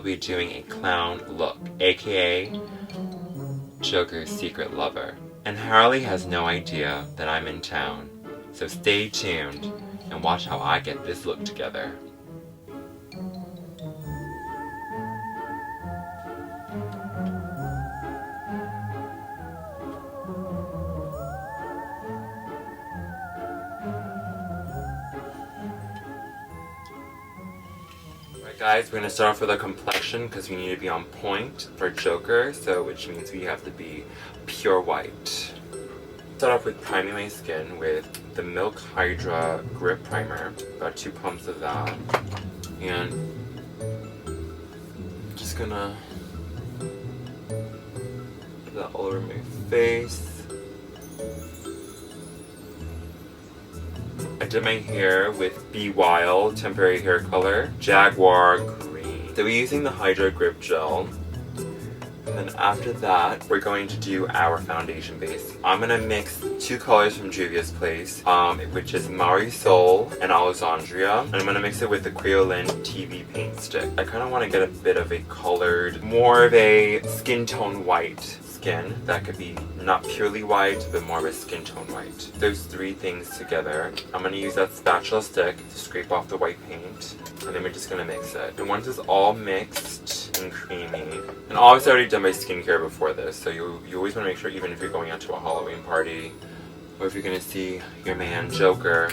be doing a clown look, aka Joker's secret lover. And Harley has no idea that I'm in town, so stay tuned and watch how I get this look together. Guys, we're going to start off with our complexion because we need to be on point for Joker, so which means we have to be pure white. Start off with priming my skin with the Milk Hydra Grip Primer, about 2 pumps of that, and just gonna put that all over my face. I did my hair with Be Wild Temporary Hair Color Jaguar Green. So we're using the Hydra Grip Gel. And then after that, we're going to do our foundation base. I'm going to mix 2 colors from Juvia's Place, which is Marisol and Alexandria. And I'm going to mix it with the Kryolan TV Paint Stick. I kind of want to get a bit of a colored, more of a skin tone white skin that could be not purely white, but more of a skin tone white. Those 3 things together, I'm going to use that spatula stick to scrape off the white paint, and then we're just going to mix it. And once it's all mixed and creamy, and obviously I already done my skincare before this, so you always want to make sure, even if you're going out to a Halloween party, or if you're going to see your man Joker,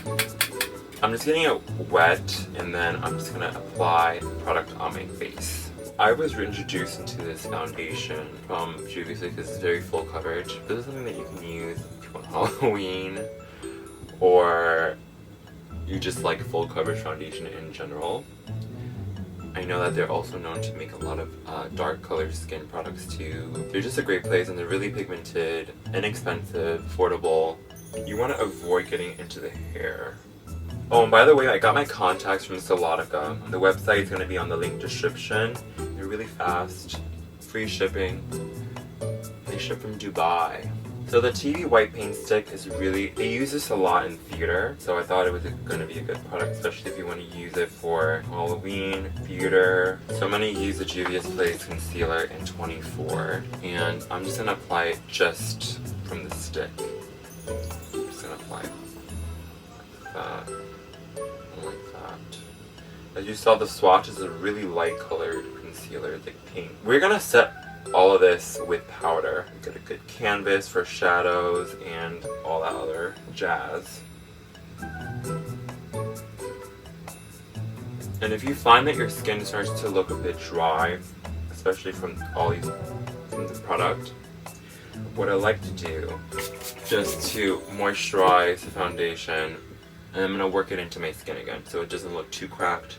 I'm just getting it wet, and then I'm just going to apply the product on my face. I was introduced into this foundation from Juvias because it's very full coverage. This is something that you can use on Halloween, or you just like full coverage foundation in general. I know that they're also known to make a lot of dark colored skin products too. They're just a great place, and they're really pigmented, inexpensive, affordable. You want to avoid getting into the hair. Oh, and by the way, I got my contacts from Solotica. The website is going to be on the link description. They're really fast, free shipping. They ship from Dubai. So the TV white paint stick is really, they use this a lot in theater, so I thought it was going to be a good product, especially if you want to use it for Halloween, theater. So I'm going to use the Juvia's Place Concealer in 24, and I'm just going to apply it just from the stick. I'm just going to apply it like that. Like that. As you saw, the swatch is a really light colored concealer, like pink. We're gonna set all of this with powder. Get a good canvas for shadows and all that other jazz. And if you find that your skin starts to look a bit dry, especially from the product, what I like to do, just to moisturize the foundation, and I'm going to work it into my skin again so it doesn't look too cracked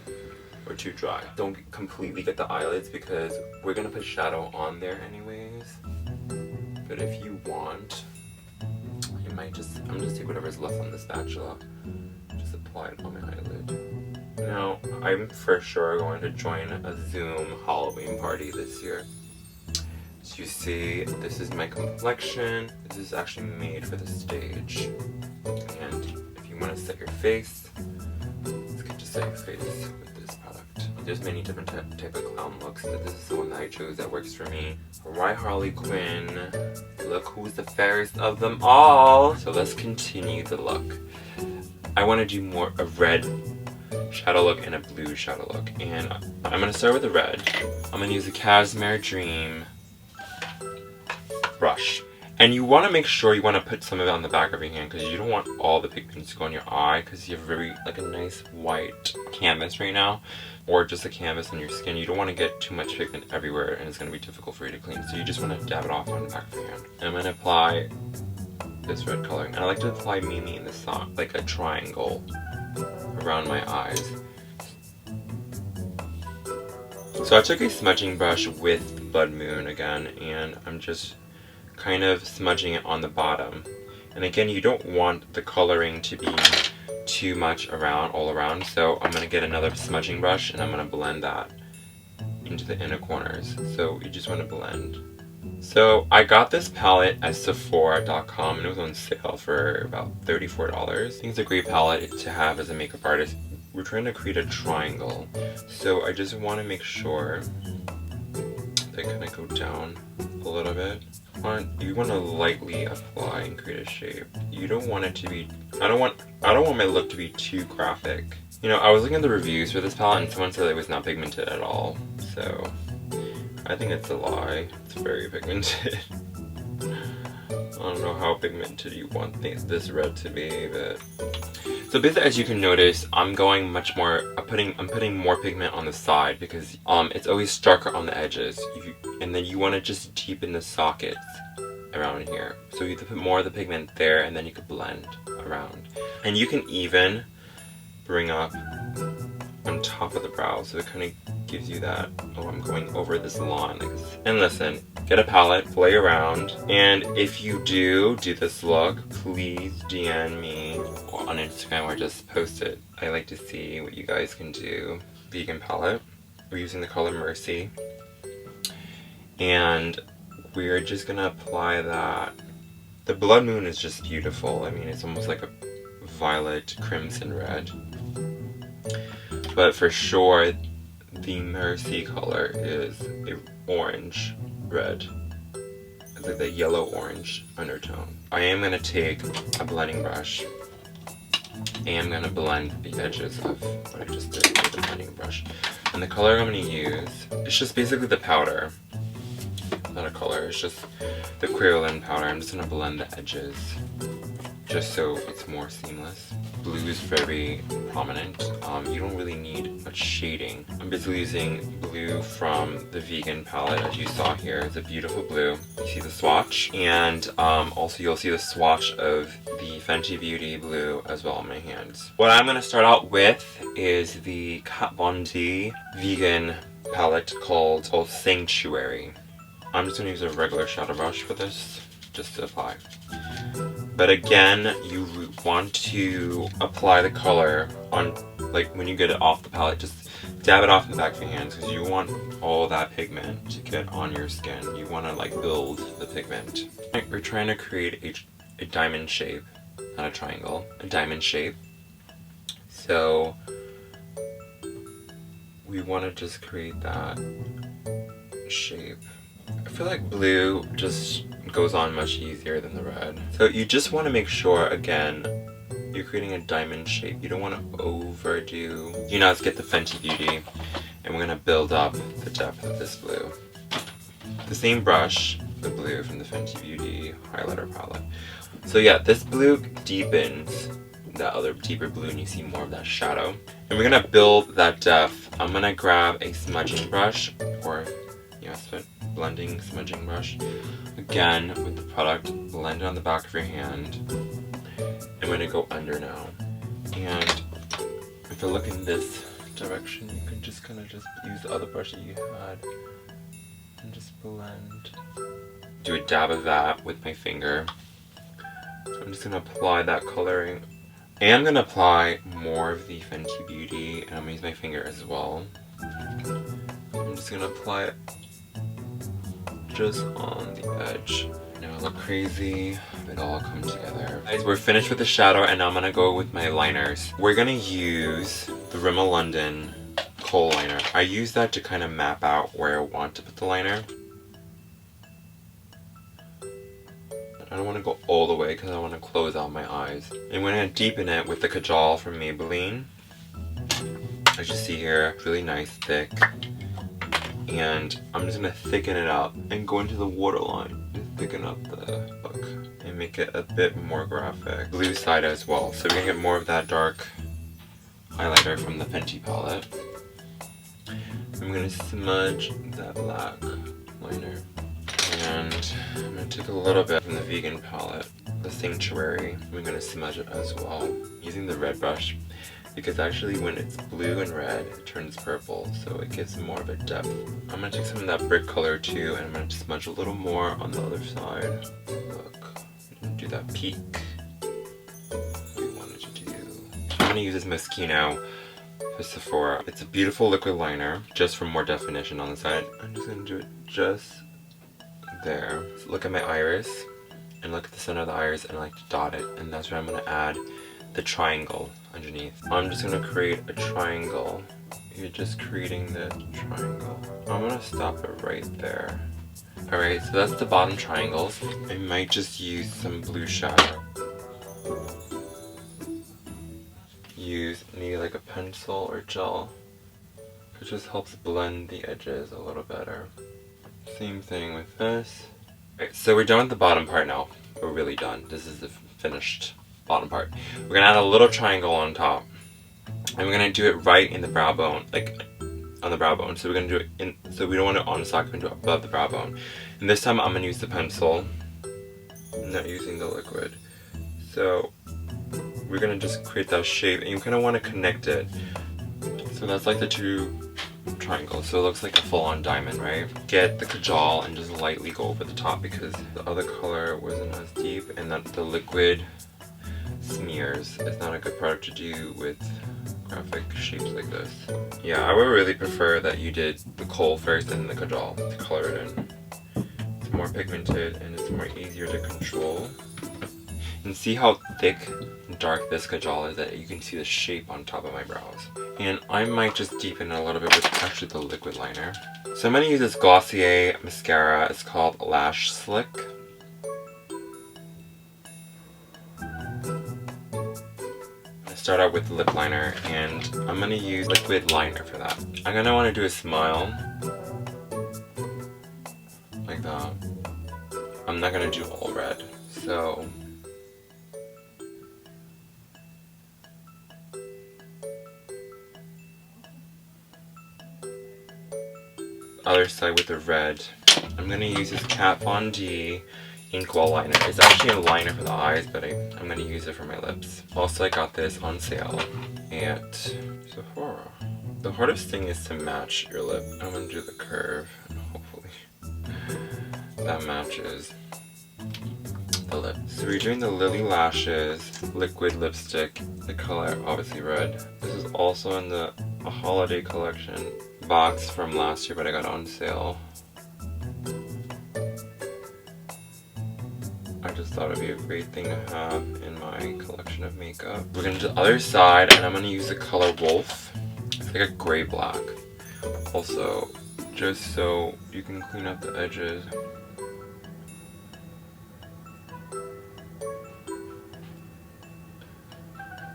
or too dry. Don't completely get the eyelids because we're going to put shadow on there anyways. But if you want, you might just, I'm just take whatever's left on the spatula, just apply it on my eyelid. Now, I'm for sure going to join a Zoom Halloween party this year. As you see, this is my complexion. This is actually made for the stage. And if you want to set your face, it's good to set your face with this product. There's many different type of clown looks, but this is the one that I chose that works for me. Alright, Harley Quinn. Look who's the fairest of them all. So let's continue the look. I want to do more a red shadow look and a blue shadow look. And I'm going to start with the red. I'm going to use the Cashmere Dream brush. And you want to make sure you want to put some of it on the back of your hand because you don't want all the pigments to go on your eye because you have very like a nice white canvas right now, or just a canvas on your skin. You don't want to get too much pigment everywhere and it's going to be difficult for you to clean. So you just want to dab it off on the back of your hand. And I'm going to apply this red color. And I like to apply mainly in the side, like a triangle around my eyes. So I took a smudging brush with Blood Moon again, and I'm just kind of smudging it on the bottom. And again, you don't want the coloring to be too much all around, so I'm going to get another smudging brush and I'm going to blend that into the inner corners. So you just want to blend. So I got this palette at Sephora.com and it was on sale for about $34. I think it's a great palette to have as a makeup artist. we're trying to create a triangle. So I just want to make sure they kind of go down a little bit. You want to lightly apply and create a shape. You don't want it to be, I don't want my look to be too graphic. You know, I was looking at the reviews for this palette and someone said it was not pigmented at all. So I think it's a lie. It's very pigmented. I don't know how pigmented you want this red to be, but so basically, as you can notice, I'm going much more. I'm putting more pigment on the side because it's always darker on the edges, and then you want to just deepen the sockets around here. So you have to put more of the pigment there, and then you could blend around, and you can even bring up on top of the brow, so it kind of gives you that, oh, I'm going over this line like this. And listen, get a palette, play around, and if you do this look, please DM me on Instagram or just post it. I like to see what you guys can do. Vegan palette, we're using the color Mercy, and we're just gonna apply that. The Blood Moon is just beautiful. I mean, it's almost like a violet crimson red, but for sure the Mercy color is a orange red. It's like the yellow orange undertone. I am going to take a blending brush and I'm going to blend the edges of what I just did with the blending brush. And the color I'm going to use, it's just basically the powder. Not a color, it's just the Kryolan powder. I'm just going to blend the edges just so it's more seamless. Blue is very prominent. You don't really need much shading. I'm basically using blue from the vegan palette, as you saw here. It's a beautiful blue. You see the swatch, and also you'll see the swatch of the Fenty Beauty blue as well in my hands. What I'm going to start out with is the Kat Von D vegan palette called Sanctuary. I'm just going to use a regular shadow brush for this, just to apply. But again, you want to apply the color on, like when you get it off the palette, just dab it off in the back of your hands because you want all that pigment to get on your skin. You want to like build the pigment. We're trying to create a diamond shape, not a triangle, a diamond shape. So we want to just create that shape. I feel like blue just goes on much easier than the red. So you just want to make sure, again, you're creating a diamond shape. You don't want to overdo. You know, let's get the Fenty Beauty, and we're going to build up the depth of this blue. The same brush, the blue from the Fenty Beauty highlighter palette. So yeah, this blue deepens that other deeper blue and you see more of that shadow. And we're going to build that depth. I'm going to grab a smudging brush, or blending smudging brush. Again, with the product, blend it on the back of your hand. I'm going to go under now. And if you look in this direction, you can just kind of just use the other brush that you had and just blend. Do a dab of that with my finger. So I'm just going to apply that coloring. And I'm going to apply more of the Fenty Beauty, and I'm going to use my finger as well. I'm just going to apply it just on the edge. Now I look crazy, it all come together. Guys, we're finished with the shadow and now I'm gonna go with my liners. We're gonna use the Rimmel London kohl liner. I use that to kind of map out where I want to put the liner. I don't want to go all the way because I want to close out my eyes. And we're gonna deepen it with the Kajal from Maybelline. As you see here, really nice, thick. And I'm just going to thicken it up and go into the waterline to thicken up the look and make it a bit more graphic. Blue side as well, so we're going to get more of that dark highlighter from the Fenty palette. I'm going to smudge that black liner. And I'm going to take a little bit from the vegan palette, the Sanctuary. I'm going to smudge it as well using the red brush. Because actually when it's blue and red, it turns purple, so it gives more of a depth. I'm going to take some of that brick color too, and I'm going to smudge a little more on the other side. Look, do that peak we wanted to do. I'm going to use this Moschino for Sephora. It's a beautiful liquid liner, just for more definition on the side. I'm just going to do it just there. So look at my iris, and look at the center of the iris, and I like to dot it, and that's where I'm going to add the triangle. underneath. I'm just gonna create a triangle. You're just creating the triangle. I'm gonna stop it right there. Alright, so that's the bottom triangles. I might just use some blue shadow. Use maybe like a pencil or gel. It just helps blend the edges a little better. Same thing with this. Alright, so we're done with the bottom part now. We're really done. This is the finished bottom part. We're gonna add a little triangle on top. And we're gonna do it right in the brow bone, like on the brow bone. So we're gonna do it in, so we don't want it on the sock, we're gonna do it above the brow bone. And this time I'm gonna use the pencil. I'm not using the liquid. So we're gonna just create that shape, and you kinda wanna connect it. So that's like the two triangles, so it looks like a full-on diamond, right? Get the Kajal and just lightly go over the top because the other color wasn't as deep, and that the liquid smears. It's not a good product to do with graphic shapes like this. Yeah, I would really prefer that you did the KHOL first and the Kajal to color it in. It's more pigmented and it's more easier to control. And see how thick and dark this Kajal is, that you can see the shape on top of my brows. And I might just deepen it a little bit with actually the liquid liner. So I'm going to use this Glossier mascara. It's called Lash Slick. Start out with the lip liner, and I'm going to use liquid liner for that. I'm going to want to do a smile. Like that. I'm not going to do all red. So other side with the red. I'm going to use this Kat Von D Inkwell liner. It's actually a liner for the eyes, but I'm going to use it for my lips. Also, I got this on sale at Sephora. The hardest thing is to match your lip. I'm going to do the curve, and hopefully that matches the lip. So we're doing the Lily Lashes liquid lipstick. The color, obviously red. This is also in the holiday collection box from last year, but I got it on sale. I just thought it'd be a great thing to have in my collection of makeup. We're gonna do the other side, and I'm gonna use the color Wolf. It's like a gray black. Also, just so you can clean up the edges.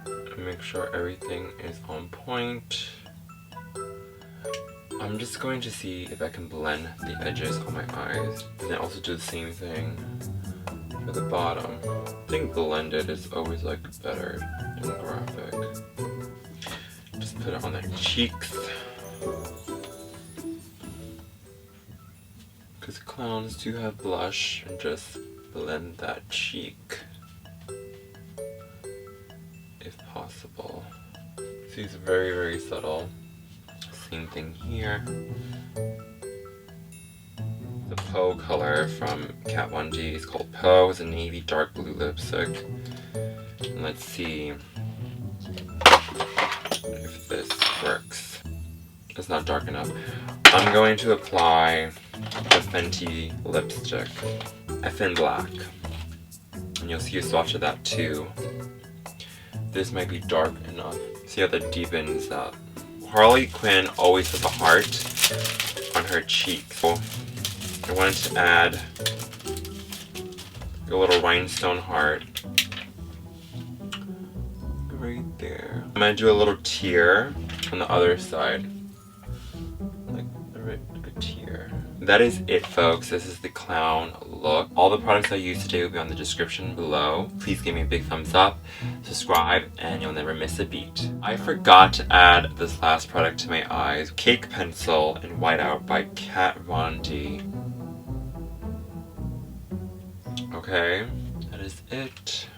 And make sure everything is on point. I'm just going to see if I can blend the edges on my eyes. And then also do the same thing for the bottom. I think blended is always like better than graphic. Just put it on their cheeks. Because clowns do have blush, and just blend that cheek if possible. See, it's very, very subtle. Same thing here. The Poe color from Kat Von D is called Poe. It's a navy dark blue lipstick. And let's see if this works. It's not dark enough. I'm going to apply the Fenty lipstick, FN Black. And you'll see a swatch of that too. This might be dark enough. See how that deepens that. Harley Quinn always has a heart on her cheek. So I wanted to add a little rhinestone heart right there. I'm gonna do a little tear on the other side. Like a tear. That is it, folks. This is the clown look. All the products I used today will be on the description below. Please give me a big thumbs up, subscribe, and you'll never miss a beat. I forgot to add this last product to my eyes. Cake Pencil in Whiteout by Kat Von D. Okay, that is it.